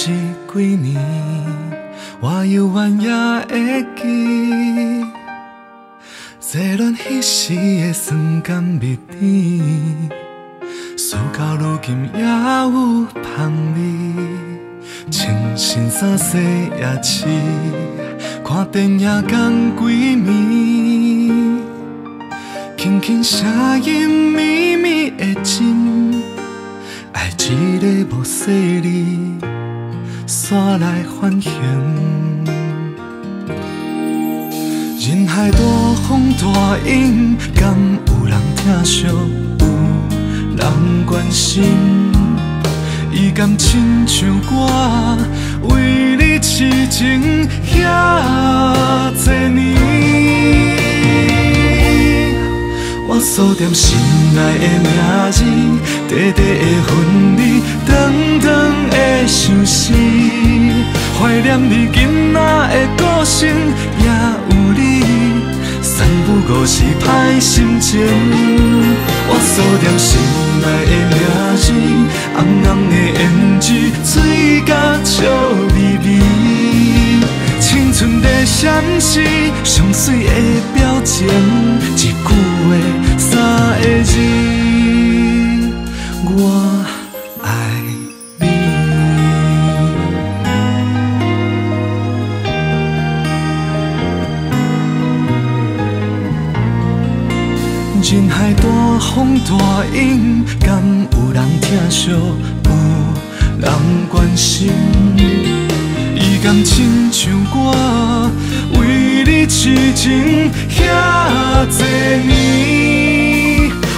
是几年，我犹原也会记。热恋彼时的酸甘蜜甜，事到如今也有香味。穿新衫洗夜市，看电影讲几暝，轻轻声音绵绵的情，爱一个无细腻，煞来反响。人海大风大影，敢有人听惜？有人关心？伊甘亲像我，为你痴情遐多年。我锁定心内的名字，短短的婚礼，长长的相思。怀念你囡仔的个性，也有你三不五时歹心情。我锁定心内的名字，红红的胭脂，水甲笑眯眯。青春在闪烁，上水的表情，一句话，三个字，我爱你。人海大风大影，敢有人听惜？有人关心？伊甘亲像我，为你痴情遐多年。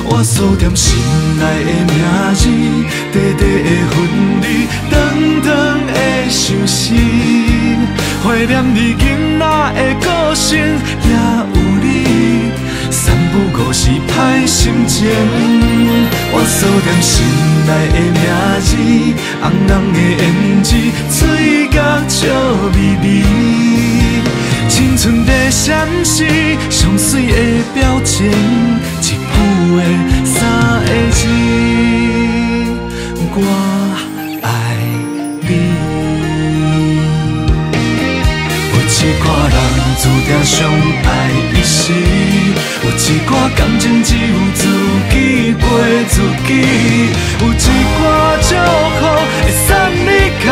我锁定心内的名字，短短的婚礼，长长的相思。怀念你囡仔的个性，也有你三不五时歹心情。我锁定心内的名字，红红的胭脂，嘴角笑眯眯。青春在闪烁，上水的表情，一句话，三个字，我爱你。有一挂人注定相爱一世，有一挂感情只有自己陪自己，有一挂祝福会送你到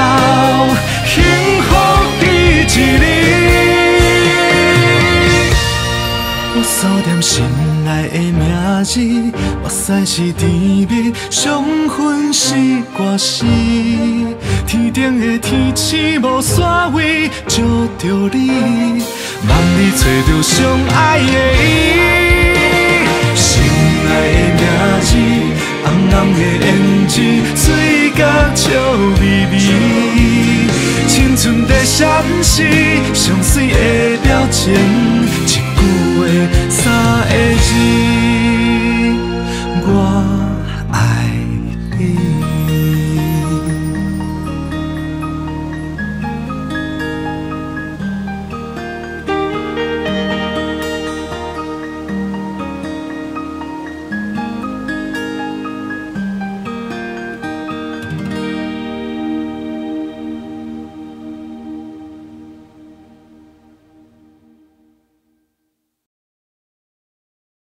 幸福的一日。我锁定心内的名字，目屎是甜蜜，上分是歌词。天顶的天星无线位，照着你，望你找着相爱的伊。心内的名字，红红的胭脂，水甲笑眯眯。青春在闪烁，上水的表情。